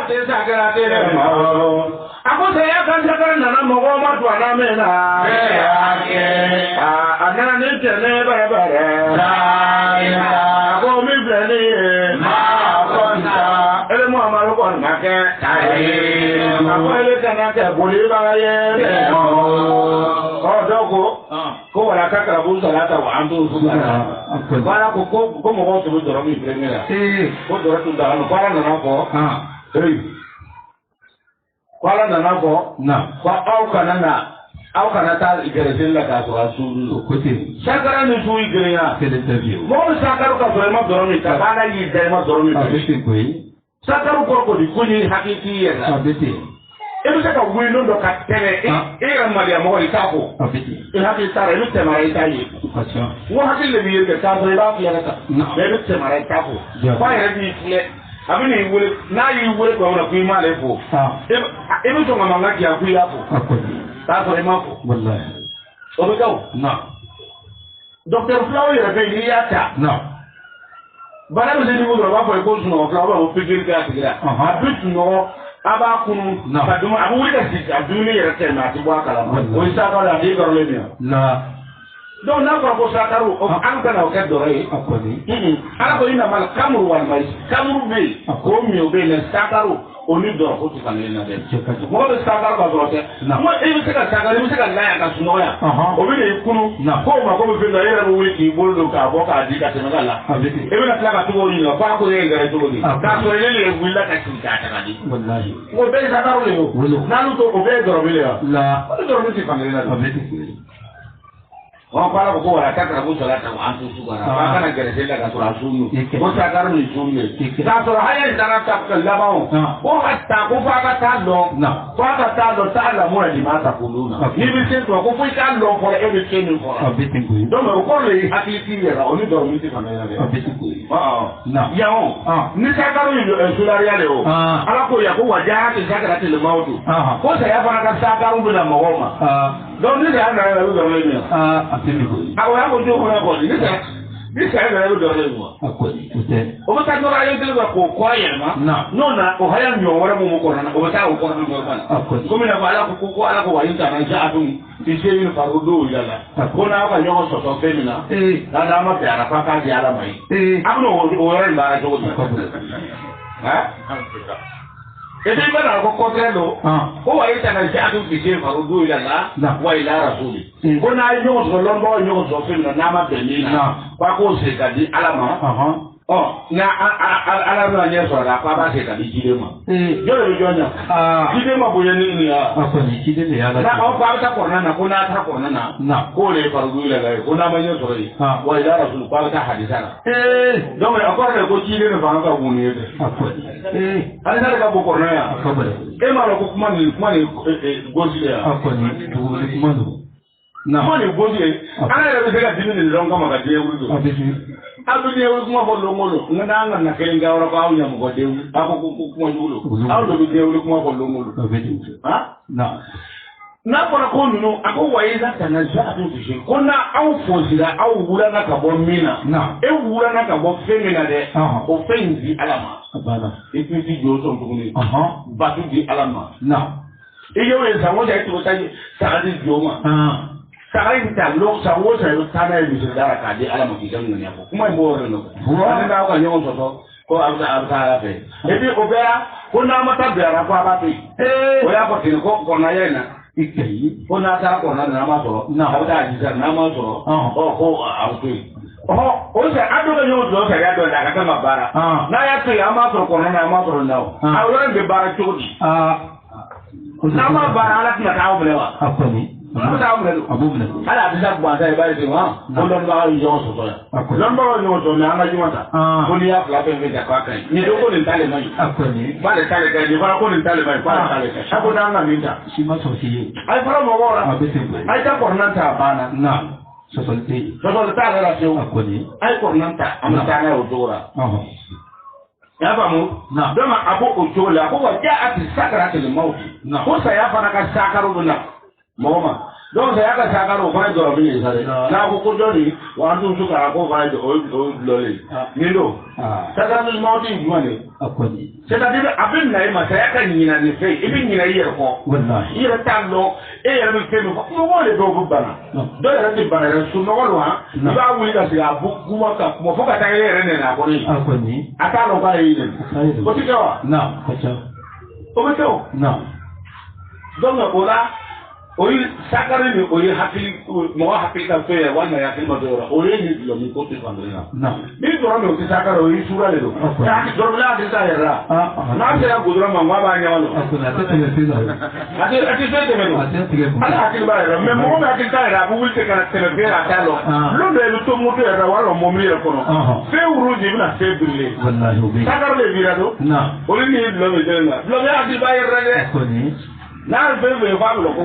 te sakara tere mo ako se ya kan sakara nana mogo ma to na me na anana ni tene bare bare ako mi bleni ma konta ele mo amaro kon ma ke ako ele kana ke boli ba ye o dogo ko wala kakara bu salata wa antu subhana wala ko mo ko to do mi primera ko do to da no para na ko kwala na nako na kwa au kana ta igerezen la ka so asulu kote sakara ni su igereya c'est l'interview mo sakara ka so ma doromi ka bana yi dai ma doromi abete ko yi sakara ko di kuni hakiki ya abete e saka wino ndo ka tere e ramali ya mo ikako abete e hakiki tare ni tema ita yi patient wo hakiki le biye ka so ba fiya ka be tema ita ko ba ya bi fle abini wule na yi wule ko na ku ma le fo e bi to ma ngaki ya ku ya fo ta so e ma fo wallahi o be gaw na docteur Flaw ya be ni ya ta na bana be ni wo ba fo e ko suno Flaw ba o pigiri ka tigira abit no aba kunu ka dum abu wule ka si aduni ya ta na ti bwa kala o isa ka la di garo le ni na donc n'a pas ko sakaru o an kana o ke dore akoni ala ko ina mal kamru wal mais kamru be ko mi o be le sakaru o ni do ko to kan na de mo be sakaru ba do te mo e be ka sakaru mi se ka la ka suno ya o be le kunu ko ma ko be na yera mo wiki boldo ka bo ka di ka te ngala e be na ka to ni no fa ko ye ngare to ni ka so le willa ka ti ka ta di wallahi mo be sakaru le o na lu to o be do be le la o do mi ti kan na de wa pala ko wala takra bu salata wa antu subhana ba kana gere la ka sura sunu ko sakar ni sunne ta so haya dana ta labao ko hatta ko fa ka ta do fa ka ta do ta la mo di ma ta kuluna ni bi se to ko fu ka lo ko e bi se ni ko do mo ko le hakiki ni ra oni do mi ti fa na na ya o ni sakar ni sularia le o ala ko ya ko wa ja ti sakara ti le maudu ko sa ya fa ka sakar bu na mo ma donc ni da na la do le ni àwọn yàgò tó kọ́ ẹ̀kọ́ ní nísà ẹ̀rọ ẹ̀rọ dọ̀rọ̀ ẹ̀mọ́. o bɛ taa nɔrɔ ayé tẹ́lẹ̀ k'o kọ́ yɛlɛma n'o na o haya ɲɔ wɛrɛ mun kɔnɔ na o bɛ taa o kɔnɔ min kɔnɔ komi n'a fɔ ala ko ala ko wali ta na ja a dun i se min farikolo dɔw yɛrɛ la ko n'aw ka ɲɔgɔn sɔsɔ fɛn min na k'a d'a ma bɛn a la f'a k'a di ala ma ye a bɛ o yɔrɔ in baara cogo di ete bana ko kotre do ko wa ita na jaatu fije faru do ila la wa ila rasuli ko na yo so lombo yo so fin na ma benina kwa ko se kadi alama na ala no anya so la kwa ba se kadi jide ma yo le jonya jide ma boye ni ni ko ni jide le ala na o ba ta korna na ko na ta korna na ko le faru do ila la ko na ma yo so ri wa ila rasul kwa ta hadisana donc akora ko jide ne fa ka woni ede ala na ka bo korna e ma lo ko kuma ni gozi ya akoni to kuma no na ma ni gozi ana ya be ga dimi ni don kama ga de wuri do abu de wuri kuma bo lo ngolo ngana ngana na kelen ga wala ko awnya mo go de wuri ako kuma ngulo awu do de wuri kuma bo lo ngolo ha na fɔra ko ninnu a ko wa i ka tana ja a bɛ gosi ko na aw fosira aw wulana ka bɔ min na e wulana ka bɔ fɛn min na dɛ o fɛn in di ala ma i tun ti jɔ sɔn tuguni batu di ala ma i y'o ye san o san i tun bɛ taa saga di jɔ ma saga in ta lɔ san o san i bɛ taa n'a ye misiri da la k'a di ala ma k'i ka ŋaniya fɔ kuma in b'o yɔrɔ de nɔfɛ ani n'aw ka ɲɔgɔn sɔsɔ ko a bɛ taa ala fɛ et puis o bɛɛ ko n'a ma taa bilara ko a b'a to yen o y'a fɔ ten ko kɔnɔya in na ko n'a taara kɔnɔna na n'a ma sɔrɔ a bɛ taa jisa n'a ma sɔrɔ ko a bɛ to yen o sɛ a dɔ bɛ ɲɔgɔn sɔrɔ sariya dɔ la a ka kan ka baara n'a y'a to yen an b'a sɔrɔ kɔnɔna na an b'a sɔrɔ na o a yɔrɔ in bɛ baara cogo di n'a ma baara ala tɛna taa aw minɛ wa a bɛ taa aw minɛ hali a tɛ se gansan i b'a ye wa ko lɔnnibaga ye ɲɔgɔn sɔsɔ yan lɔnnibaga ye ɲɔgɔn sɔsɔ mɛ an ka ɲɔgɔn ta ko n'i y'a fila fɛn fɛn ta k'a ka ɲi nin don ko nin t'ale ma ɲi k'ale t'ale ka ɲi nin fana ko nin t'ale ma ɲi k'ale t'ale ka ɲi a ko n'an ka min ta si ma sɔn si ye a ye fɔlɔ mɔgɔw la a ye taa kɔrɔnan ta a banna sɔsɔli t'ale la fiyewu a ye kɔrɔnan ta a bɛ taa n'a ye o cogo la y'a faamu donc a ko o cogo la a ko wa jaa ati sakara tele mawti ko saya fana ka sakaru bɛ na mɔgɔ ma donc saya ka sakaro fana dɔrɔn min ye sa dɛ n'a ko ko dɔ de wa an tun to k'a ko fana o dulɔlen nin don sakaro ni mɔgɔ tɛ jumɛn de c'est-à-dire a bɛ na e ma saya ka ɲina nin fɛn i bɛ ɲina i yɛrɛ kɔ i yɛrɛ t'a dɔn e yɛrɛ bɛ fɛn min fɔ mɔgɔw de dɔw bɛ bana dɔw yɛrɛ tɛ bana yɛrɛ sunɔgɔ don ha i b'a wuli ka sigi a kuma ka kuma fo ka taa e yɛrɛ nɛnɛ a kɔnɔ a t'a dɔn k'a ye nɛnɛ o tɛ kɛ wa o bɛ kɛ o donc o la o ye sakari ni o ye hakili mɔgɔ hakili ka fɛn ye walima hakili ma dɔn o ye nin dulɔmi ko tɛ fan kelen na ni dɔrɔn min o tɛ sakari o ye suguya de don dɔrɔmɛla tɛ taa yɛrɛ la n'a sera gudɔrɔn ma ŋa b'a ɲɛma don a tɛ fɛn tɛmɛ don ala hakili b'a yɛrɛ mɛ mɔgɔ min hakili t'a yɛrɛ a bɛ wuli ka tɛmɛ fɛn a t'a dɔn l'o de bɛ to moto yɛrɛ walima mɔbili yɛrɛ kɔnɔ fɛn wuru de bɛna fɛn birilen sakari de bira don olu ni ye dulɔmi kelen na dulɔmi hakili b'a yɛrɛ dɛ. N'a bɛ wele f'a bolo ko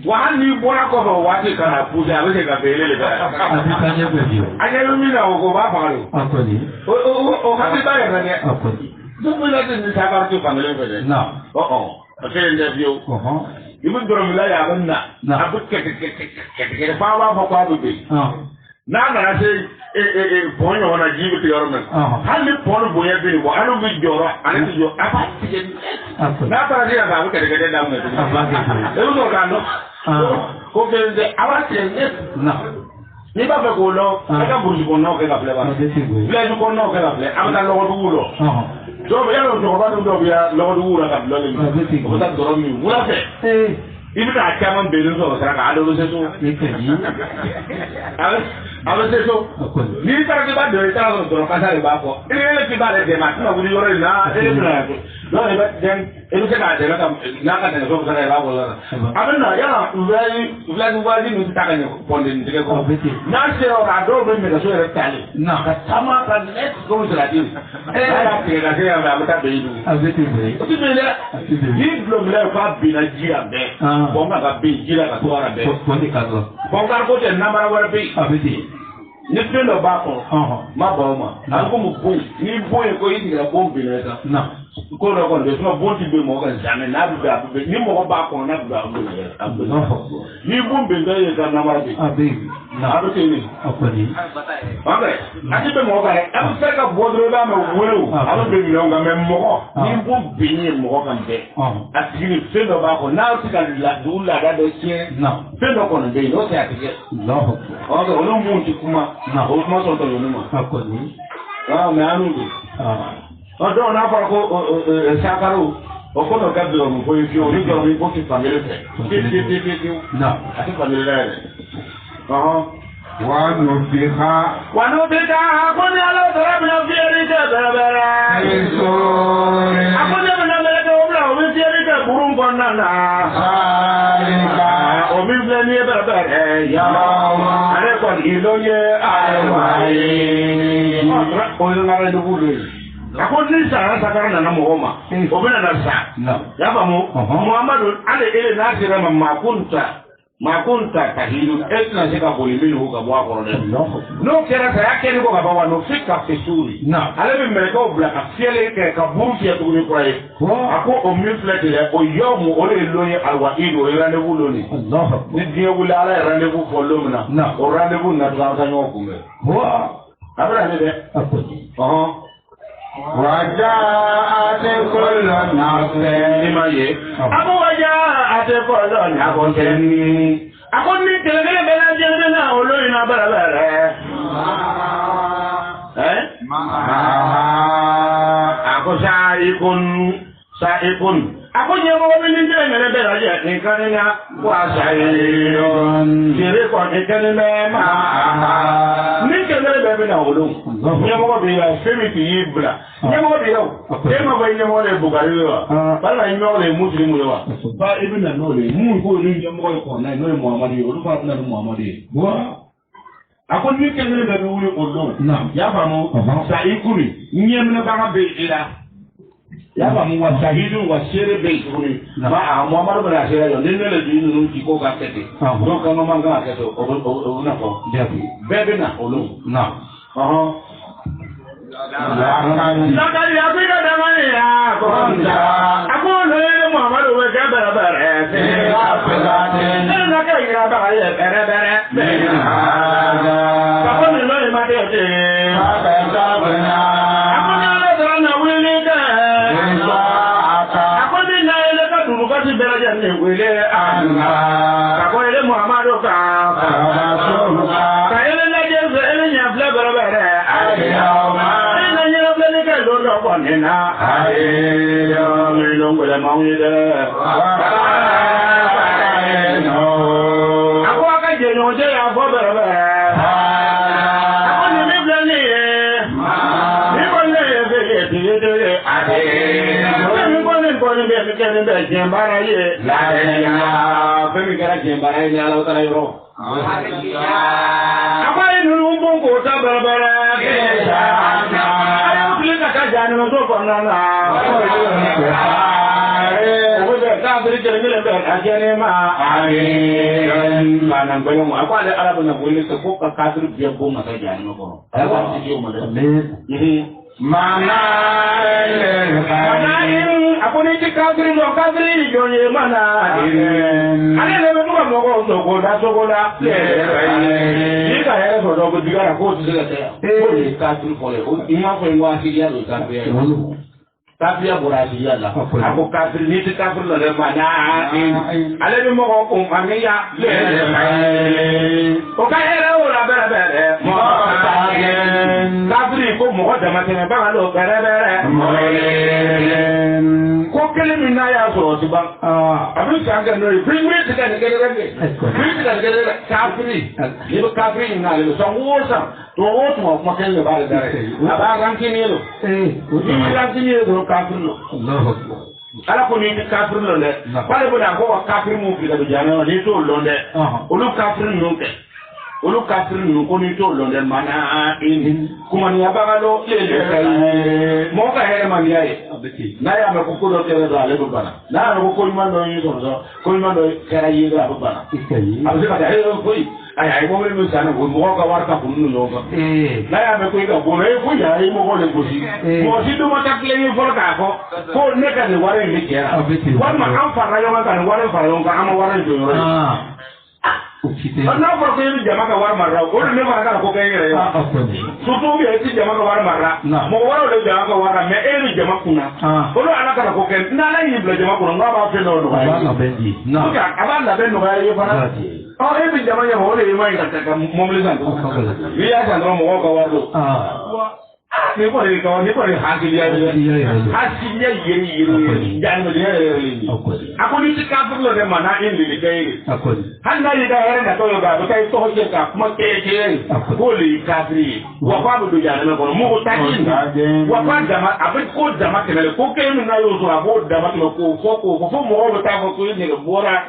wa hali n'i bɔra kɔfɛ o waati ka na poussé a bɛ se ka bɛn ele de bɛ a ɲɛ bɛ min na o ko b'a faga o hakili b'a yɛrɛ dɛ donc bɛ na ni sakari tɛ fankelen fɛ dɛ o kelen tɛ fiyewu i bɛ dɔrɔmɛla ye a bɛ na a bɛ kɛtɛkɛtɛ f'a b'a fɔ k'a bɛ bɛn n'a nana se pɔn ɲɔgɔn na ji bɛ tigɛ yɔrɔ min hali ni pɔn bonya bɛ yen wa hali bɛ jɔyɔrɔ ale tɛ jɔ a b'a tigɛ n'a taara se ka a bɛ kɛlɛkɛlɛ daminɛ tuguni e bɛ sɔrɔ k'a dɔn ko kelen tɛ a b'a tigɛ n'i b'a fɛ k'o dɔn e ka burusi kɔnɔnaw kɛ ka filɛ ba village kɔnɔnaw kɛ ka filɛ a bɛ taa lɔgɔduguw lɔ dɔw bɛ yalɔ cɛkɔrɔba dɔw bɛ lɔgɔduguw la ka bilɔlen o bɛ taa dɔrɔn min wula fɛ i bɛ taa caman bɛnnen sɔrɔ sira kan ale bɛ se so a bɛ se so n'i taara k'i b'a dɔn i taara sɔrɔ dɔrɔn kasa de b'a fɔ i ni yɛrɛ k'i b'ale dɛmɛ a tɛna wuli yɔrɔ in na e bɛ na donc i bɛ se k'a dɛmɛ ka n'a ka nɛgɛso bɛ se ka i b'a bɔ yɔrɔ la a bɛ na yala village ninnu tɛ taa ka ɲɛ pɔnden tigɛ kɔ n'a sera o la a dɔw bɛ nɛgɛso yɛrɛ taalen ka taama ka net comme saladi e y'a tigɛ ka se yan fɛ a bɛ taa bɛn i dugu o tɛ bɛn dɛ n'i dulɔmina ye k'a binna ji la bɛɛ bɔn ka bin ji la ka to ara bɛɛ bɔnkari ko tɛ namara wɛrɛ bɛ yen ni fɛn dɔ b'a kɔnɔ ma bɔn o ma a bɛ komi bon ni bon ye ko i tigɛra bon binna kan ko dɔ kɔni bɛ sinɔn bon ti bɛn mɔgɔ kan jamais n'a bɛ bɛn a bɛ bɛn ni mɔgɔ b'a kɔnɔ n'a bɛ bɛn a bɛ bɛn ni bon bɛntɔ ye ka namara bɛ a bɛ kɛ nin a ti bɛn mɔgɔ kan dɛ a bɛ fɛ ka bɔ dɔrɔn i b'a mɛn welew a bɛ bɛn minɛnw kan mɛ mɔgɔ ni bon bɛnni ye mɔgɔ kan bɛɛ a tigi ni fɛn dɔ b'a kɔnɔ n'a bɛ se ka dugu laada dɔ tiɲɛ fɛn dɔ kɔni bɛ yen n'o tɛ a tɛ kɛ olu mun ti kuma o kuma sɔn tɔ olu ma mɛ an n'u don donc n'a fɔra ko sakaro o ko dɔ ka dɔrɔn ko ye fiyewu ni dɔrɔn ko ti fankelen fɛ fiyewu a tɛ fankelen la yɛrɛ wa nufiha ko ni ala sɔrɔ bɛna fiyɛli kɛ bɛrɛbɛrɛ a ko ne bɛna mɛlɛkɛ o bila o bɛ fiyɛli kɛ kurun kɔnɔna na o min filɛ nin ye bɛrɛbɛrɛ ale kɔni ilo ye ayiwa ye o ye ŋara dugu de ye a ko ni sara sakara nana mɔgɔ ma o bɛ na sa y'a faamu muhamadu ale ele n'a sera ma maa ko n ta tahilu e tɛna se ka boli minnu ka bɔ a kɔrɔ dɛ n'o kɛra saya kɛli ko ka ban wa n'o fi ka fi suuri ale bɛ mɛlɛkɛw bila ka fiyɛli kɛ ka buru fiyɛ tuguni kura ye a ko o min filɛ nin ye o yɔmu o de ye lon ye alwahidu o ye rendez-vous lon de ni diɲɛ wuli ala ye rendez-vous fɔ lon min na o rendez-vous nacogo an ka ɲɔgɔn kunbɛn a bɛ na ne dɛ وجاءت كل نفس لما يه أبو وجاءت كل نفس أقول لك كلمة بلا جنة أولونا بلا بلا أقول سائق أقول يا مو من الجنة بلا جنة كنا وسائر شريك كلمة ما kɛlɛ bɛ na wolo ɲɛmɔgɔ bɛ yan fɛn min k'i y'i bila ɲɛmɔgɔ bɛ yan e ma fɔ ɲɛmɔgɔ de ye bugari ye wa walima ɲɛmɔgɔ de ye musirimu ye wa ba i bɛ na n'o de ye mun ko ni ɲɛmɔgɔ ye kɔnɔna ye n'o ye muhamadu ye olu fana bɛ na ni muhamadu ye a ko ni kɛlɛ bɛ wuli o don y'a faamu sa i kuri ɲɛminɛbaga bɛ i la y'a faamu wa sahidu wa seere bɛ yen tuguni muhamadu bɛ na seere yɔrɔ ni ne le di ninnu ci ko ka kɛ ten donc an man kan ka kɛ ten o bɛ na fɔ bɛɛ bɛ na olu Lakari Afrika damani ya konda. Aku lele Muhammadu weke bere bere. Nena kaya bere bere bere. Aku lele matete. Aku nale drana wili de. Aku nale kaduru kasi bere jane wili anga. Aku lele Muhammadu ka. Kaya lele ele nyafle bere bere. Nena ayo milongo la mawide ako akaje no je afọ bere ako ni mi blani ni ko le be ti de ade ni ko ni be ke ni be jembara ye la ya be mi kara jembara ye ala tara yoro ako ni lumbo ko ta bere jani mo so kona na o be ka biri jere ngile be ajene ma amin mana ngolo mo akwale arabu na boli ko ko ka kadru biya bo ma jani mo ko ala ko ti mo de mana aponi ti kadru no kadri yo ye mana ale le mo ko mo ko so ko da ni ka hele so do ko digara ko ti se ko ni kadru ko le o ima ko ngwa ti ya lo kadru ya Tapi ya burasi ya lah. Aku kafir ni tu kafir lah mana? Ada ni mau hukum kami ya. Okai era orang berbeda. Kafir ko mau jama kena bang lo berbeda. Ko kele mina ya so bang. Abis angkat nori. Bring kita kafir. Ni kafir ni nalo. Semua orang. Tuh mau makan le balik dari. Abang rangkin ni lo. Rangkin ni lo. Kafir lo. Ala ko ni kafir lo le. Pale boda ko kafir mu fi da jana ni to lo le. Olu kafir no ke. Olu kafir no ko ni to lo le mana in kuma ni abaga lo le. Mo ka hele man yae. Na ya me ko ko do tere da le do bana. Na ro ko man do ni so ko man do kera yi da bana. Abi ka da he ko ay mo me sana ko mo ka war ka kunu no ko la ya me ko ga bo re ko ya ay mo ko le ko si mo si do ma tak le ni fol ka ko ne ka ni ware ni kera war ma am fara yo ma ka ware fara yo ka am ware do yo ana ko ko ni jama ka war marra ko ne ma ka ko kay re so to bi ti jama ka war marra mo waro le jama ka war me e ni jama kuna ko lo ana ka ko kay na la ni bla jama kuna ngaba fe no no ba bendi no ka abanda ben no ga yo fara oh ebi jama ya mo le ma ina ka momle san ko wi ya san ro mo ko warlo ni ko ni hakili ya hakili ya yiri jan mo de akoni ti ka furo de mana in li kai hanna yi da yare da to ga to kai to hoje ka kuma ke ko li kafri wa fa bu ya na ko mo ta kin wa fa jama abin ko jama ke le ko ke min na yo so abo jama ko mo ta ko ni le bora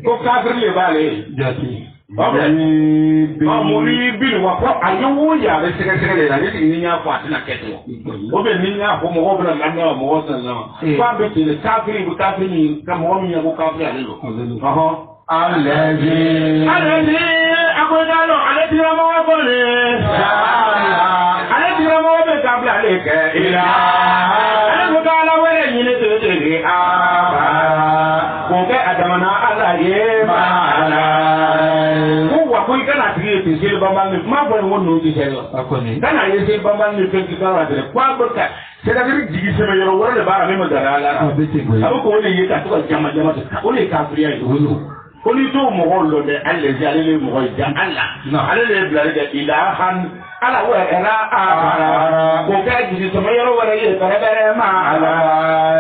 ko kafir le bale jati mo ni bi wa ko ayo ya be sege la ni nya ko atina keto o be ni nya ko mo bla na na mo san na fa be ti kafir bu kafir ni ka mo mi nya ko kafir ale lo alazi ako da lo alazi ma ko le alazi ma be ka bla le ke ila ala ko da la wele ni le te ko ke adamana ala ye ma ala ko wa ko kana tiri ti se bamba ni ma bo won no ti se akoni kana ye se bamba ni fe ki kala de kwa bota se da ri digi se me yoro wora le bara me ma dara ala abo ko le ye ka to jama o le ka priya ko ni to mo hollo de alle jale le mo ja alla alle le blare de ilahan ala wa era a ko ka ji se me yoro wora ye bare ma ala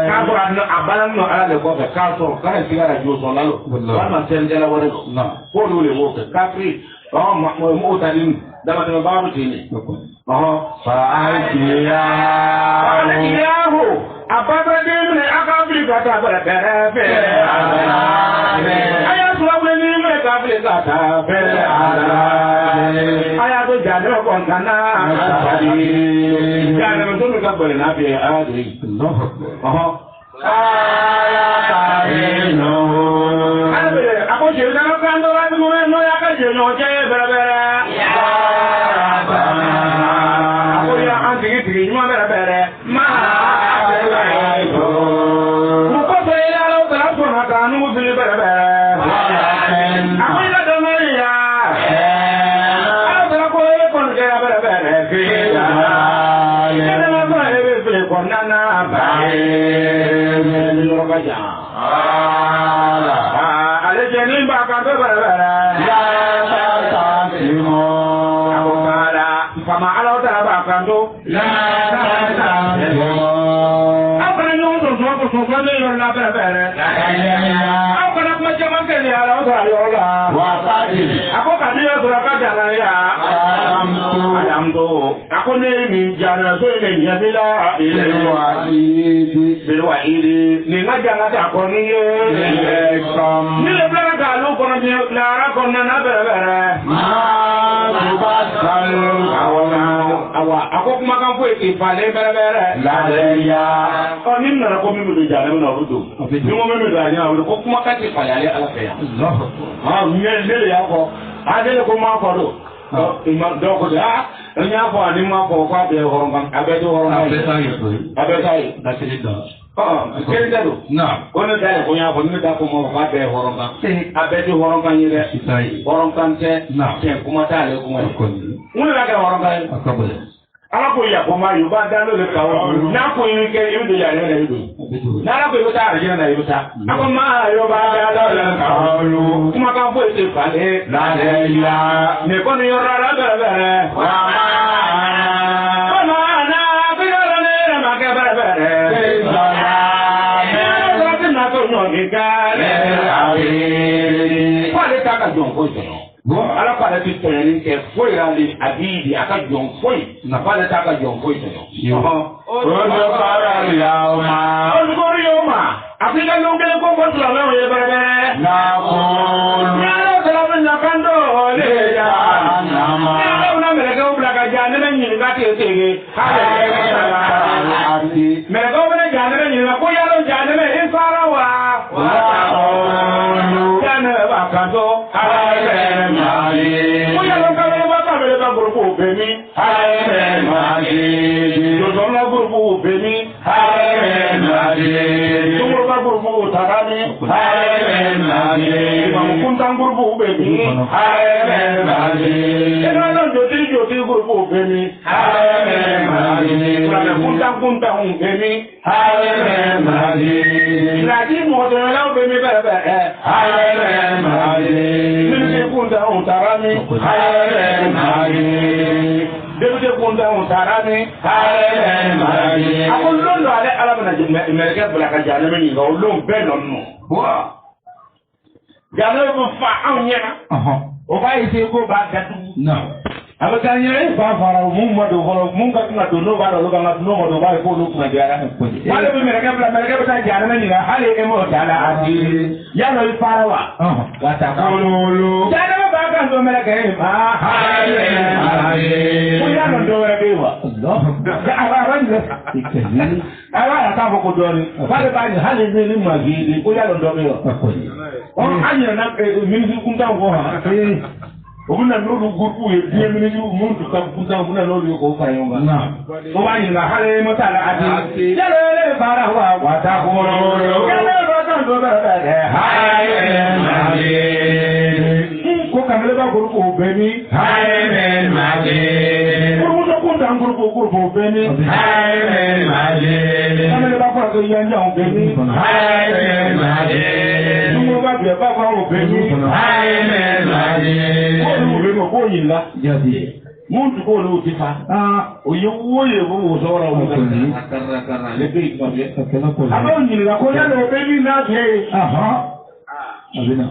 ka to an abalan no ala le ko ka to ka sigara jo so lalo wa ma sen jala wora ko lo le mo ka pri mo talin dama dama babu tini fa'akiya ababa dimne akabli kata bere aya suwawe ni me kabli kata bere aya to jade ko kana jade to me kabli na be adi aya tarino ako je na kando wa no ya ka je no je bere nana bae yɔrɔba jan ale jɛni b'a kan to bɛrɛbɛrɛ la timo ala fama ala ta b'a kan to la timo aw kana ɲɔgɔn sɔsɔ ne yɔrɔ la bɛrɛbɛrɛ aw kana kuma caman kɛ ni ala ta yɔrɔ la a ko ka diɲɛ sɔrɔ ka jana ya Adamdo, ako ne min jana so ne nyabila bilwa ili ni ngajana ta ko ni ye ni le bla ka lu ko ni la ra ko na na bere ma subasal awa ako kuma kan fo e fale bere la ya ko ni na ko mi mi jana na rudo ni mo mi do ajana ko kuma ka ti fale ale ala ya ha ni le ya ko ade ko ma ko do donc on y'a fɔ ani ma fɔ k'a bɛ hɔrɔn kan a bɛ to hɔrɔn kan a bɛ taa ye koyi a bɛ taa ye da kelen dɔ kelen tɛ don ko ne ta ye ko n y'a fɔ ne ta ko ma k'a bɛ hɔrɔn kan a bɛ to hɔrɔn kan ye dɛ hɔrɔn kan tɛ tiɲɛ kuma t'ale kuma ye mun de b'a kɛ hɔrɔn kan ye a ka gɛlɛn ala ko yafa ma yi ba da le ka wa n'a ko yin kɛ i bɛ don yɛrɛ de don n'ala ko i bɛ taa alijɛnɛ na i bɛ taa a ko ma yo ba da le ka wa kumakan foyi tɛ falen n'ale ya ne kɔni yɔrɔ la bɛrɛbɛrɛ wa ma na bi yɔrɔ ne yɛrɛ ma kɛ bɛrɛbɛrɛ ne yɛrɛ na to ɲɔgɔn ka ne ko ale t'a ka jɔn ko jɔn. Ala ko ale ti tɔɲɔni kɛ foyi ale a b'i di a ka jɔn foyi ko ale t'a ka jɔn foyi tɔɲɔ. Olùkọ́rí yóò ma a fi ka ɲɔgɔn kelen ko fɔ silamɛw ye bɛrɛbɛrɛ. Nakolo. Ni ala sɔrɔ bɛ na kan dɔ le ya. Nama. Ni ala na mɛlɛkɛw bila ka ja ne bɛ ɲininka ten ten. Mɛlɛkɛw bɛ ne ja ne bɛ ɲininka ko yalo ja ne bɛ i fara wa. Jɛnɛ b'a kan to. Oya kalo ba ka bele ka grupo bemi hae magi do na grupo bemi hae magi do ka grupo tarani hae magi kunta grupo bemi hae magi na do grupo bemi hae magi kunta bemi hae magi la di mo de la bemi bebe hae magi kunta tarani hae magi depute kunta tarani hae magi akolo lo ale ala bana mereka bla ka jana me ni go lo be no no wa jana bu fa anya o ba ise ko ba gatu no abakanya ba fara mun ma do horo mun ka tuna do no ba do ba no mo do ba ko no kuma jara ko wale be mereka bla jana me ni ga hale e mo tala ati ya no fara wa wata ko lo jana ba ka do mereka ma hale ko ya no do re be wa Allah ya ara ne ikeni ara ta ko do ni wale ba ni hale ni ma gi ko ya no do be wa ko on anya na minisi kunta ko ha obuna nuru grupu ye die minisi muntu ka kunta obuna nuru ko fa yonga na o ba ni na hale mo tala ati ya le bara wa wata ko lo ya le ba ta do ba hae magi ko kamele ba grupu beni hae magi grupu kunta grupu beni hae magi kamele ba ko yanja beni hae magi mo ba be ba ko beni hae magi ko yilla jadi muntu ko lo tifa oye woye bo wo sora wo karra le be ko be aba ni la ko ya lo be ni na ke abina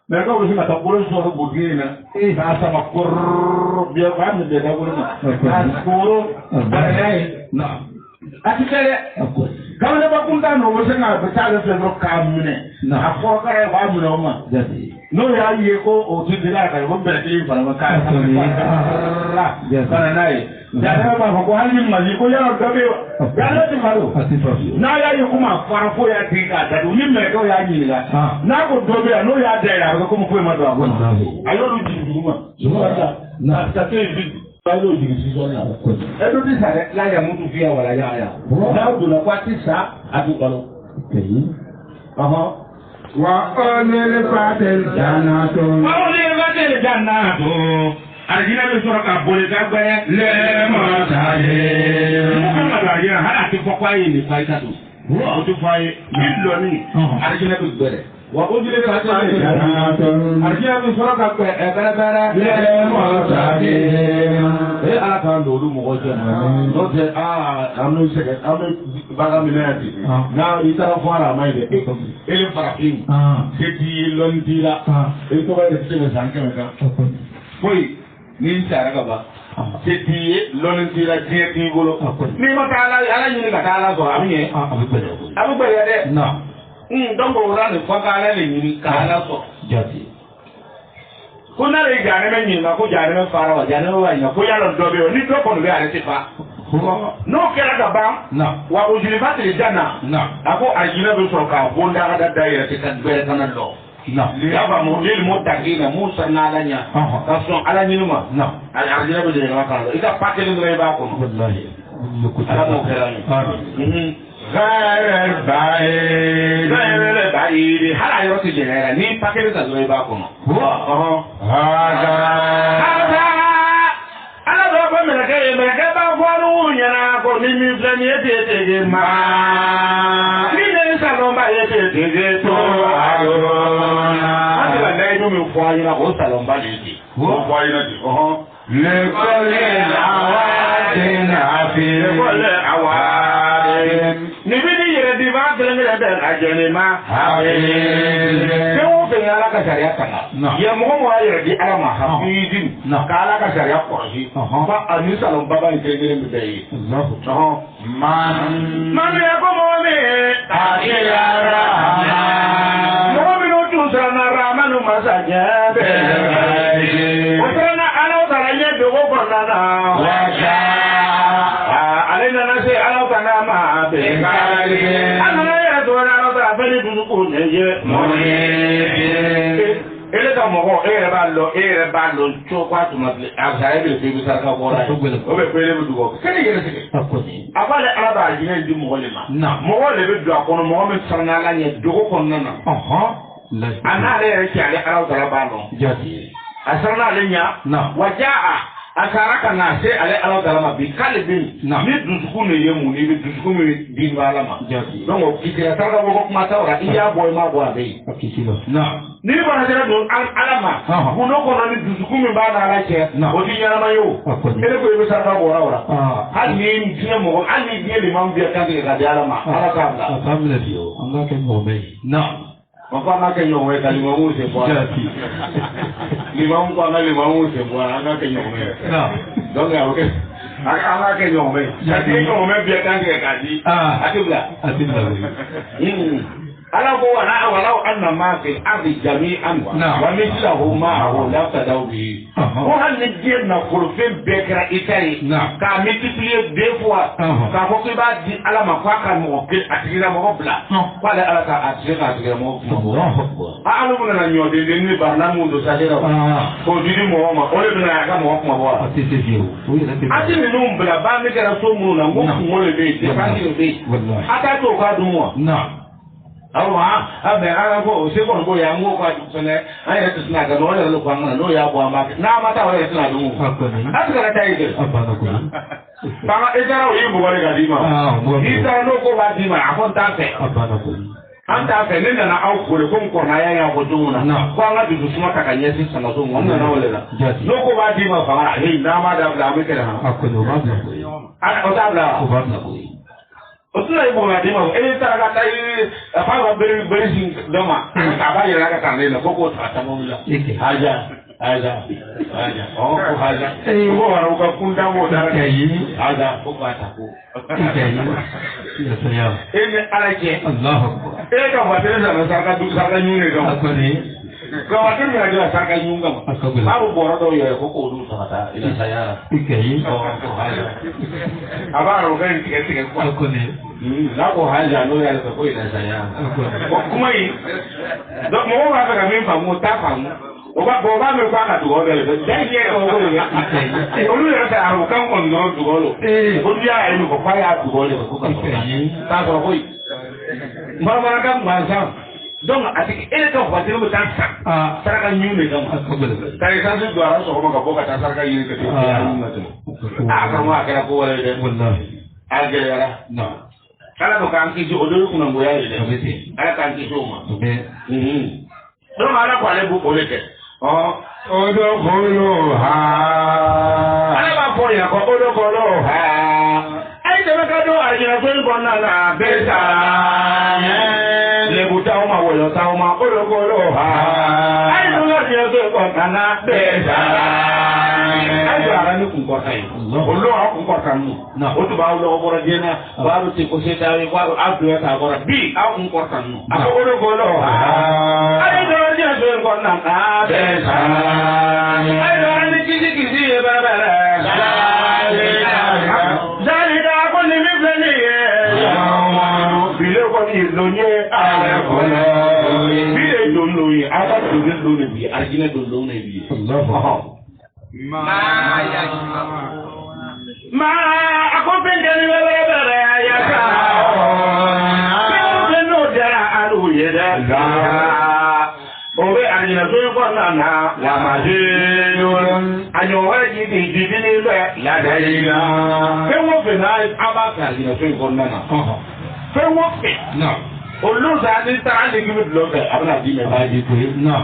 me ko ko sima ta ko so ro budina ta sama kor bi ba mi de da ko na ko barai na atikere kawle ba kunta no wo senga be ta le se ro ka mine na ko kare ba mu no ma jadi no ya ye ko o tu dira ka ko be ti fara ma ka kana nai ya da ba ko hali ma ji ko ya do be ya la ti maru na ya ye kuma fara ko ya ti ka da ni me ko ya ni la na ko do be no ya da ya ko mo ko ma do ko ayo lu ji du ma na ta ke bi ba lo ji si so na ko e do ti sare la ya mu tu fi wala ya na do na kwa ti sa atu ko lo وأولي الجنة Arjina be soro ka bole ka gbere le mo tare Muhammad arjina hala ti foko faye ni fayta do o to faye min lo ni arjina bi bere wa o jile ka ta ni arjina bi sura ka ko e bara le mo ta ni e ala kan do mo ko jema no te amno sege amno baga mi na ti na ita fara mai de ele parakin se di lon dira e to ba de se sanke me ka foi ni sara ka ba se di lon dira je ti golo ni ma ta ala ni ka ta ala so ami abu bere de na donc o ran ko ka ala ni ka ala so jati kuna le jare me ni na ko jare me fara wa jare wa ina ko ya lo do be ni to ko be ale ti fa no kera ka ba na wa o jini ba te jana na ako ajina be so ka ko nda ga da ya te kan be kan lo na ya ba mo lil mo tagina musa na alanya ka so alanya ma na ajina be de ka ka ida pakke ni ba ko wallahi ala mo kera ni غير البعيد هل عيرت الجنيرة نين باكير تزوي باكونا هذا أنا بابا ملكي بافوانو يناكو من مثل يتيتي ما من يسالون با يتيتي تو أدونا هذا لا يدوم يفوانينا هو سالون با يتي يفوانينا دي لكل عواد عفير لكل عواد نبني يردي ما تلمي لدى الأجنما كيف يالا كشريعة كنا يمهم يردي على ما حفيدين كالا كشريعة قرشي فأنيس لهم بابا يتنين بدأي من يقوم بي تاكي الرحمن مؤمن تسرنا الرحمن مساجد وسرنا على وطرية بغفرنا وشاء علينا نسي على وطرنا ما بكاري أنا يدور على وطرنا بلدكم ele ka mo e ba lo cho kwa tu ma absare be fi bisa ka bora o be pele bu dugo kene yele sike akoni abale araba jine ndi mo le ma mo le be do akono mo me sarna la nye dugo kon nana ana le ki ale ara dara ba no jati asarna le nya wajaa asaraka na se ale ala dara ma bi kalibin ni dusuku ne yemu ni bi dusuku mi din wala ma jati donc o kitira sarga bo ko ma tawra iya boy ma bo abe akisilo ni ba na jira do alama kuno ko na ni dusuku mi ba na ala che o di nyara ma yo ele ko be sarga bo ora hal ni ni mo hal ni ni le mam bi kan ke ga alama ala kabla kabla dio anga ke mo me Papa na ke nyowe ka limamu se bwa. Limamu kwa na limamu se bwa anga ke nyowe. Donc ya oke. Anga ke nyowe. Ya ke nyowe bi atange kadi. Atibla. ala ko wala anna ma fi ardi jami'an wa mithluhu ma'ahu la tadawbi ko hal ni jenna ko fe bekra itari ka multiplier deux fois ka ko ba di ala ma kwa kan mo ke atira mo bla wala ala ka atira mo alu mo na nyode de ni ba na mu do sadera ko didi mo ma ole na ka mo ko mo atite dio ati ni no bla ba mi kera so mu na mo mo le be de ba ni be ata to ka du mo awa abe ara ko se ko bo ya ngo kwa tsene ayi ta sna ga no ya lo kwa no ya bo ma na mata wa ya sna du ati ga ta ide abana ko ba ga ejara o yimbo wale ga dima ita no ko ba dima afon ta fe abana ko anta fe ne na au ko le ko na ya ko du na kwa ga du suma ta ka nyesi sana so mo na wale la no ko ba dima fa ga he na ma da bla me kere ha akko ba bla ko o ta bla ko ba bla ko Otula ibo na dima e taraga tai apa wa beri sing doma ka ba yera ka tan le ko ta mo la haja oh ko haja ko wa ko kunda mo dara kai haja ko ba ta ko kai ya saya e alaje Allahu akbar e ka wa tere na saka du saka nyune ga ko ni ka wa tere na ga saka nyunga babu boro do yo ko du saka ila sayara kai ko haja abaro ga ni ko ni la ko haja no ya ko ila sayara ko kuma yi do mo wa ga mi fa mo ta fa mo oba me kwa ka dugo le dai ye ko ko ya olu ya ta aru kan kon no dugo lo o dia e ko pa ya dugo le ko ka ta so ko yi mara kan ma sa donc atiki ele to ba tele mo tan sa saraka nyume gam tare sa du ara so ko ka boka ta saraka yiri ke ya ngata ka ma ka ko wala de wallahi agera no ala ko kan kisi o do kuna ngoya ile ala kan kisi o ma do ala ko ale bu ko le ke odo kolo ha ala ba fo ya ko odo kolo ha ai de ka do ajira so ko na na beta le buta o ma wo yo ta o ma odo kolo ha ai do ga je so ko na beta ai ara ni kun ko tai olo a kun ko kan no o to ba lo boro jena ba ru ti ko se ta wi ba a do ta boro bi a kun ko kan no a odo kolo ha ai do je so ko na beta ai do ni kisi kisi e ba ba Zalida ko ni mi fele ye bile ko ni lo nye ale ko le bile do lo ye aba do lo ne bi arjina do lo ne bi ma ako pende ni bere bere ya ka ko no dara alu ye da owe arjina so ko na wa ma je anyo wa ji di ni be la da ina fe wo fe na aba ka arjina so ko na fe wo fe na oluza ni ta le gi lo be abna di me ba ji ko na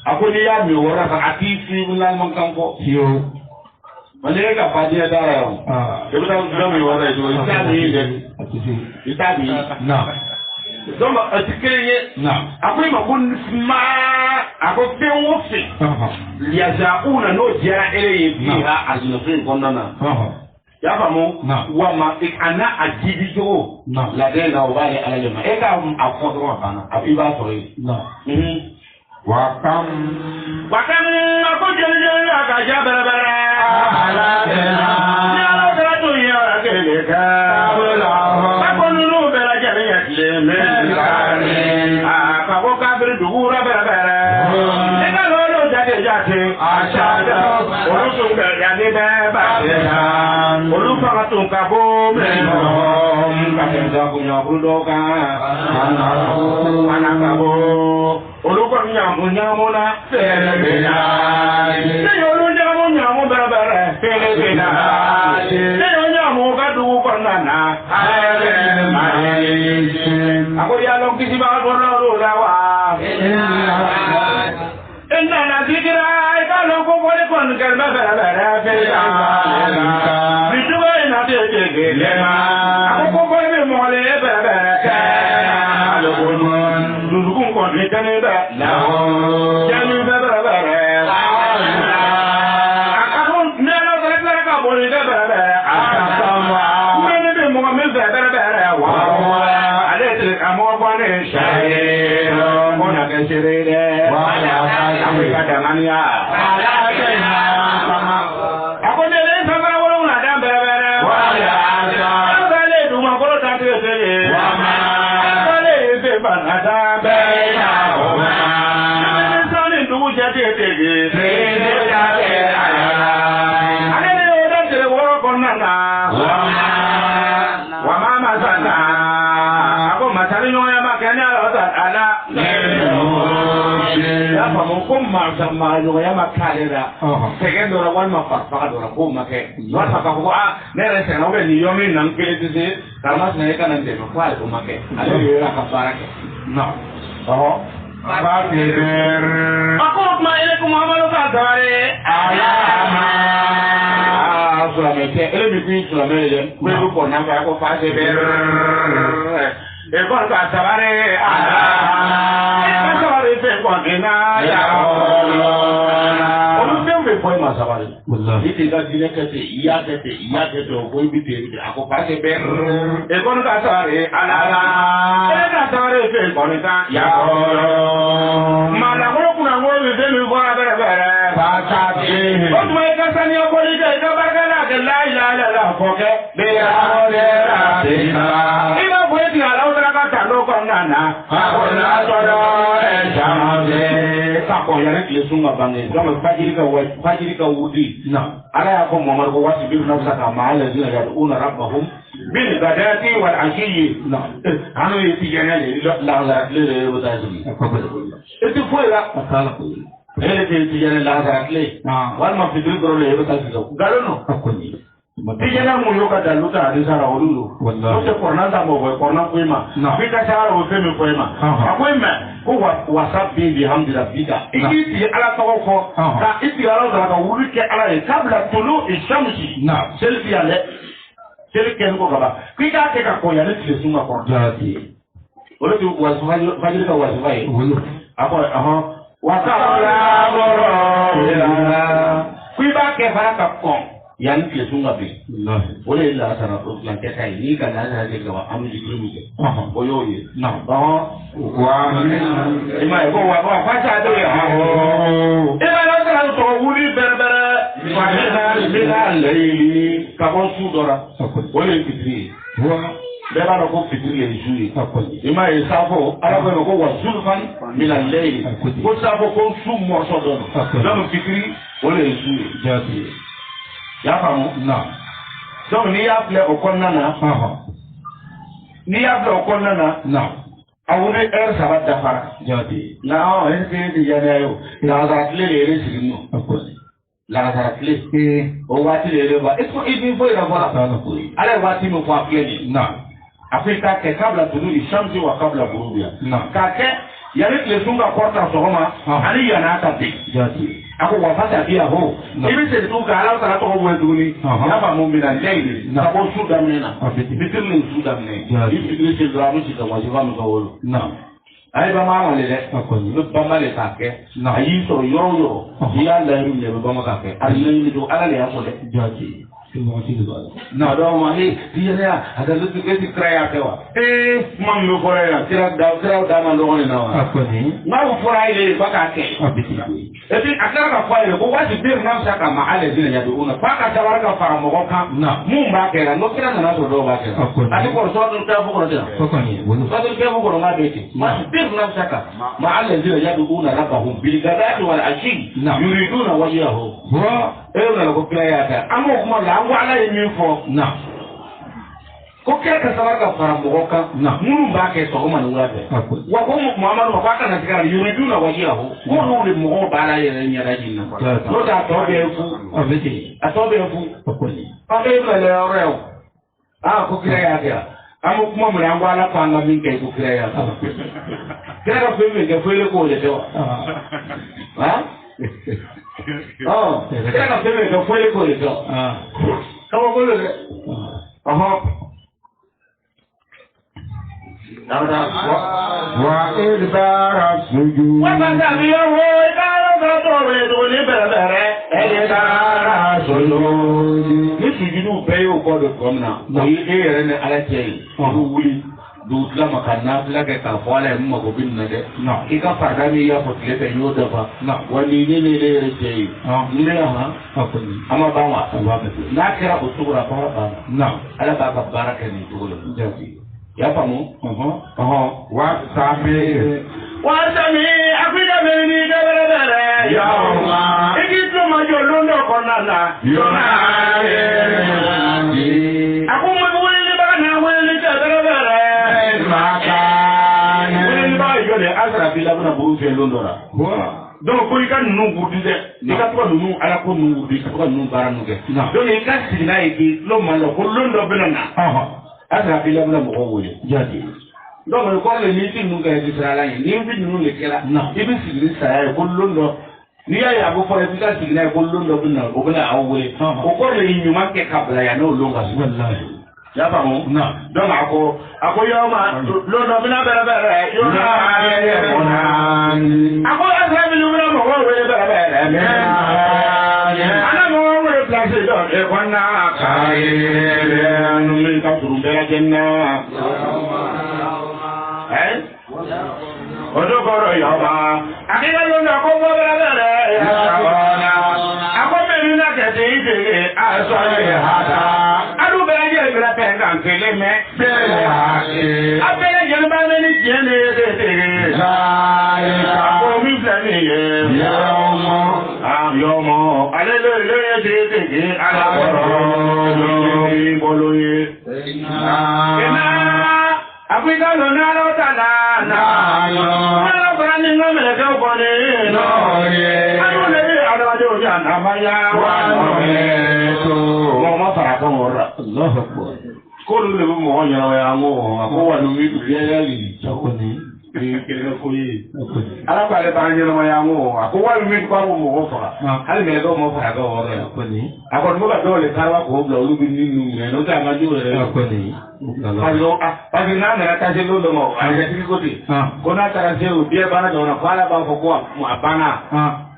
akoni ya mi wora ka ati fi lan man kan ko yo wale ka pa dia dara yo e ba do mi wora do ita ni de ita ni na donc atikeye na akwai makun ma ako fen wofi ya jauna no jara ere biha ajinofin konnana ya famu wa ma ana ajibi jo la de na wale ala lema e ka akodro bana abiba sori wa kam ko jele ka jabara ala dena ya la to ya ke ka ba ko nu bela jare ya le me ko kabiri dugura bere e ka lo jade jate ashada olu tun be ya ni be ba de olu fa tun ka bo me ka ke da ko nya brudo ka ana ka bo olu ko nya mo na fere be na se olu nya mo bere fere be na se nya mo ka du ko na na ale ma ako ya lo kisi ba ko lo la wa inna la zikra ka lo ko ko kon kar ba ba fe ya bitu ba na de ke le ma ako ko be mo le ba ba ka lo ko non du ko ko ni kan ba la ya ni ba ba ba ako ne lo da ka bo ni ba ba aka ma me be mo me ba ba wa ale te amo ko ne shaye ko na ke shirede Afrika Damania. Ako ne le sama wolo na dam bere. Wala. Bale du ma ko ta te se. Wama. Bale se ba na da be na o ma. Ne so ni du je te te ge. Se ne da be ala. Ale ne o da te wo ko na na. Wama. Wama ma sa na. Ako ma sa ni no ya ma ke na o ta ala. Ya famu ko ma sama no ya makale da tegendo ra wan ma fa do ra ko ma ke wa ta ko ne re se no be ni yo mi nan ke ti se karma ne ka nan de no kwa ko ma ke ale yo ra ka para ke no ba ke der ako ma ile ko muhammadu ka dare ala ma sura me ke ele mi ku sura me le ko ko na ba ko fa se ber e ko ka sabare ala fe kwa kena ya onu tembe foi masabali ite ga dine kete iya kete ko bite ako pase ber e kono ka sare ala e ka sare fe kono ta ya mala ko kuna ngo be mi bora bere ba ta ti o tu e ka sani ko li ke ka bargala ke la ilaha illallah ko ke be ya mo de ra ti na ina bo ti ala o tra ka ta no ko nana ha ko na to do sako yare kile sunga bange zama fajiri ka wudi na ala ya ko Muhammad ko wasi bi nafsa ka ma ala dina ya una rabbahum bil gadati wal ashi na anu yiti yana le la la le wadazi eti fuera akala ko ele te yiti yana la la le wal ma fi dul le wadazi ko galono akoni Tijana mu yoka da luta da sara wululo. Wallahi. Ko korna da mo ko korna ko ima. Bi ka sara wo fe mi ko ima. Akwai ma ko WhatsApp bi hamdulillah bika. Iki ti ala to ko ka iti ala da ka wuri ke ala e kabla tulu ishamsi. Na. Selfie ale. Selfie ko gaba. Ki ka ke ka ko ya ne ti sunga ko. Jati. Ole ti wajiri ka wajiri. Ako wakala boro. Kui ba ke fara ka ko. Yang kita sungai bi, boleh lah sana yang kita ini kan ada yang kita ambil di sini ke, boyo ye, wah, ini aku wah pasal tu ya, ini kalau kalau tu uli berbera, macam lagi, kapan sudara, boleh fitri, berbera aku fitri yang suri, ini sahaja, ada aku wah sulfan, milan lagi, aku sahaja aku sumur sodor, dalam fitri boleh suri, jadi. Ya famu na donc ni ya ple okonna na ni ya ple okonna na awune sabat dafara jadi na en di yana yo la zatle le signo la zatle o wati le ba est-ce que il faut avoir ala wati mo kwa pleni na afrika ke kabla tulu shamsi wa kabla burubia ka ke yale le sunga porta sogoma ali yana ta bi jadi aku wafata pia ho ibi se tu ka ala ta to wo duni ya ba mo mina leili na ko su da mena bitirni su da mena ibi se dramu si da wajiba mo ko na ai ba ma wale le ko ni ba ma le ta ke ayi so yo ya la ru le ba ma ka ke ali ni do ala le ya so le jaji na do ma he dia ya ada lu ke ti kraya ke wa mam no ko ya kira da ma lo ni na wa ko ni ma wo fura ile ba ka ke ebi akara ka fa ile ko wa ti bir na sa ka ma ale dina ya do una pa ka ta war ka fara mo ko kan mu ba ke no kira na so do ba ke ati ko so do ta ko do ko ni wo so do ke ko ma be ti ma bir na sa ka ma ale dina ya do una rabbahum bil gadati wal ashi yuriduna wajhahu wa na ko kraya ta amo kuma la wala yemin fo na ko kira ka sabar ka fara mo ka na munu ba ke so ma nwa be wa ko muhammadu ba ka na tikara yuriduna wajhahu ko no le mo ba la ye nya da jinna ko da to be fu obeti a to be fu ko ni pa be le le oreo ko kira ya ga amo kuma mo la wala pa na min ke ko kira ya kira ka fe me ke fe le ko le to ha kira ka fe me ke fe le ko le to kamu boleh tak? Wa idbara sujud. Wa badabiya wo idara gato we do ni bere idara sujud. Ni sujudu pe yo ko do komna. Mo yi ere ne ala chei. Du wuli du tla makana tla ke ka fala mo ko bin na de. Ika farda mi ya fotle pe yo da fa. Wani ni le ere chei. Ni ha ama ba wa na kira usura para ba ala ba ka baraka ni to jadi ya famu wa sami afrika me ni de bere ya ma iki to ma jo londo konana yo na aku mo wele ba na wele de bere ma ka ni ba yo de asra bila na buru fe londo ra donc ko ika nunu gudi de ika to nunu ala ko nunu gudi ko nunu bara nuge donc ika sina igi lo malo ko londo benana asra bila bula mo wole jadi donc ko le ni tin nuge di sala ni bi nunu le kala ibi sigri sala ko londo ni ya go for ika sigri ko londo benana ko bula awole ko le nyuma ke kabla ya no longa wallahi ya famu donc ako yoma londo bina bere yoma ako asra bi lumina mo wole bere ana mo wole place do e konna kai nu mi ka turu bere jenna odo goro yoma akira londo ko bere ako me ni na ke te ide aso ye hada bela pengan kele me bele hake abele jele ba me ni jele de la ko mi flani ye yomo ale le de ala bolo ye ena afrika no na lo tana na lo brani no me ke ko ne no ye anu le ala jo ya na ma ya wa no to mo fara kan wora Allahu akbar ko lu le mo nya wa ngo ko wa no mi du ya li ko ni ke ko yi ala ba le ba nya ma ya ngo ko wa mi ko mo fara hal me do mo fara ko wora ko ni akon mo ba do le ta wa ko bla lu bi ni nu me no ta ma ju le ko ni Allo pa na na ta je lo mo a je ti ko ti ko na ta je o die bana do na kwala ba ko mo abana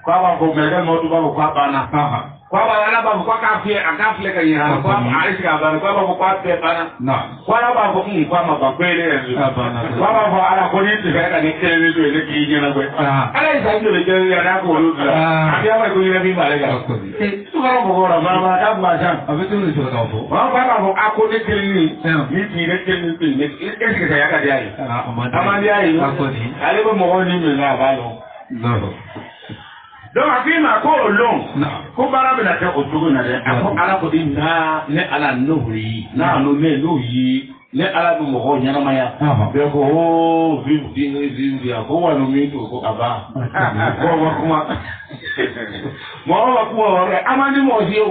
kwa ba ko me ga mo tu ba ko abana kwa ba na ba ko ka fi akafle ka yana kwa aishi ka ba kwa ba ko pe bana na kwa ba ko kwa ma ba kwele kwa ba ko ala ko ni ti ka ni kele do le ki ni na gwe ala isa ndo le je ya na ko lu la abi ba ko ni bi ba le ga tu ba ko ra ba ka ba jan abi tu ni so ka ko ba ba ko ako ni kele ni ti le kele ni eske ka ya ka dia yi amandi ayi ko ni ale ba mo ni me na ba lo no donc akima ko long ko bara be na te o tugu na de ako ala ko dinna ne ala nohri na no me no yi ne ala bu mo nyana maya be ko o vi ko wa no mi to ko aba ko wa kuma mo wa ko re amani mo di o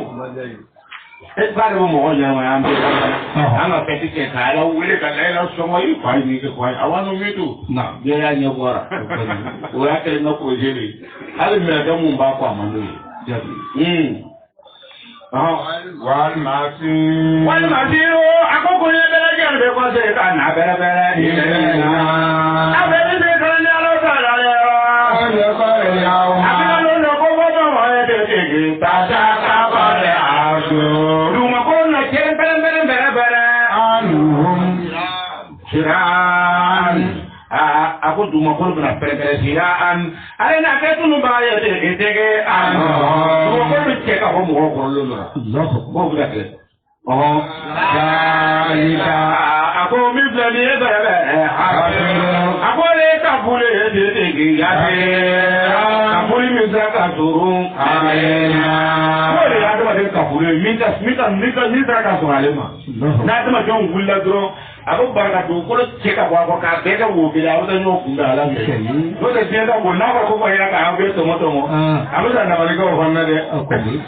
e ba de mo nyana maya ambe anga peti ke ka ala wele ka la so mo yi kwa ni ke kwa awano mi to na be ya nya bora o ya ke no ko jeli ali me ga mun ba kwa manu yi wal masi o akoko ni bele je be ko se ka na bele bele ni na abele be ka ni alo ta la le o ye ko ya o ma abi lo ko bo mo e de de ta ta ka ba le aso du ma ko na je bele bele anhum shiran ako duma ko na pere siraan ale na ke tunu ba ye de tege ko ko ke ka ho mo ko lo Allah ko ga ke dalika ako mi blani e ba ako le ka bule de tege ya de akoli mi za ka turu amena ko le ya de ka bule mi za ka so ale ma na de ma jon gulla dro abo baraka do ko che ka ba ko ka be ka wo bi la o da no ku da la me no de je da ko na ko ko ya ka be to mo abo da na ma ko ho na de ko bi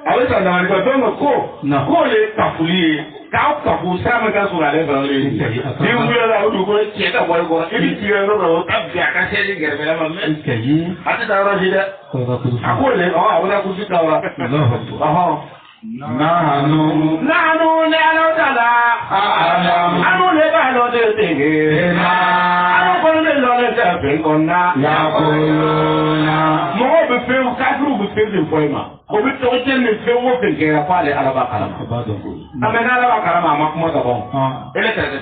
abo da na ma ko to ko le ka fuli ka fu sa ma ka so la le ba le ni u bi la o du ko che ka bo ko e bi ti ro ro ta bi ka se ni ger be la ma me ke yi ati da ro ji de ko le o abo da ku ti ka wa Nahanu ne alo tala anu le ba lo de tege anu ko le lo le ta pe konna ya ko na mo be fe ka gru be fe de poema o be to je ne fe wo pe ke ra pale araba kala amena araba kala ma kuma da bon ele ta de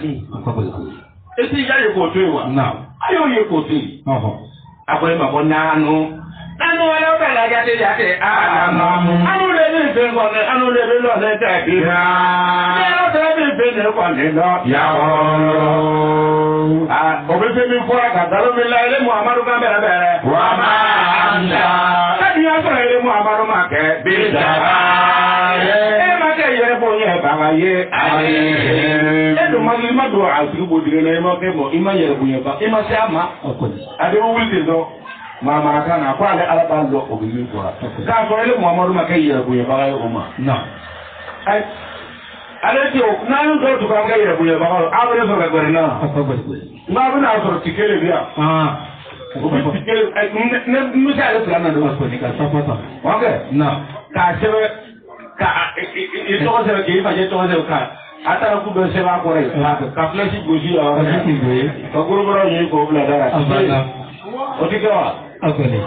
e ti ya ye ko to wa na ayo ye ko ti apo e ma bona anu anu wala bala jate anu le ni fe ko anu le lo le ta bi ha ni o te bi fe ne ko ne lo ya o o be fe mi fora ka dalo mi la ile Muhammadu ka bere bere wa ma anta kadi ya fora ile Muhammadu ma ke bi da e ma ke ye bo ye ba wa ye e do ma do asu bo dire le mo ke mo ima ye bo ye ba ima se ama ade o wuli do mama kana kwa le alaba lo obili kwa ka so ile Muhammadu ma kai yera buye ba o ma na ai ale ti o na ndo to ka kai yera buye ba o abere so ka gore na ma bu na so tikele bia obi tikele ai ne misale plan na do ko ni ka sapata okay na ka se ka e to se ke fa je to se ka atara ku do se ba ko re ka fleshi goji o ka guru bro ni ko bla dara odigawa akole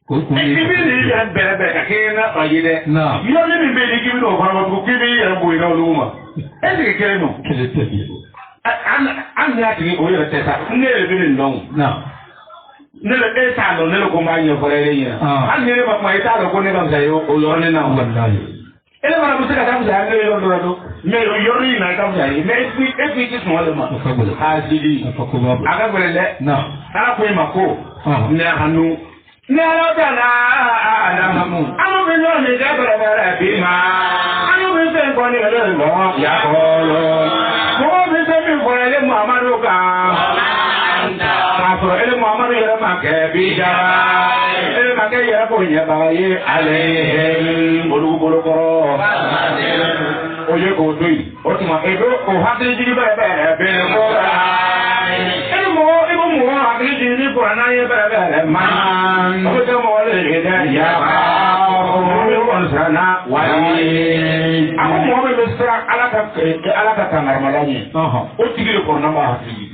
ko ko ni bi ni ya bere bere ka kena ayide na yo ni bi ni gibi do fara ko gibi ya bo ina luma e de ke no kele te bi an ya ti o ya te sa ne le bi ni no na ne le e sa no ne le ko ma nyo fere re ya an ne ba ma ita ko ne ba sa yo o yo ne na wallahi ele mara bu se ka ta sa ne yo do me yo ri na ta sa me e fi ti so le ma ha sidi aga bele le na ala ko ma ko ne hanu ne ala ta na adamu anu bi no ne ga bere bere bi ma anu bi se ko ni le lo ya ko lo ko bi se bi ko le Muhammadu ka ko ele Muhammadu ya ma ke bi ja ele ma ke ya ko ɲɛbaga ye ale olu bolokɔrɔ o ye k'o to yen o tuma e bɛ o hakili jigi bɛrɛ bɛrɛ ko la e ni mɔgɔ i ko mɔgɔ hakili jigi ni kuranna ye bɛrɛ bɛrɛ ma o bɛ kɛ mɔgɔ de ye dɛ yaba o bɛ kɔni siranna wali a ko mɔgɔ min bɛ siran ala ka kangaramaya ɲɛ o tigi de kɔrɔna b'a hakili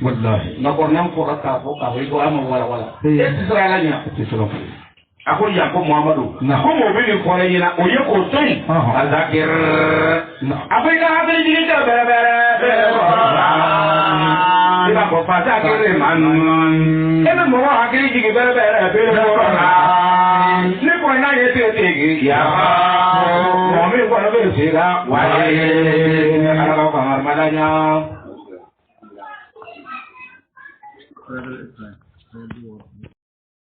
nka kɔrɔna fɔra k'a fɔ k'a fɔ i ko a ma wala wala e tɛ siran ala ɲɛ a ko yan ko Muhamadu ko mɔgɔ bɛ nin fɔra ɲɛna o ye k'o to yen a zakir a ko i ka hakili jigi tɛ bɛrɛ bɛrɛ i b'a fɔ fasa kiri man e bɛ mɔgɔ hakili jigi bɛrɛ bɛrɛ ne kɔni n'a ye tigi yaba mɔgɔ min kɔni bɛ se la wale ala ka kangaramaya ɲa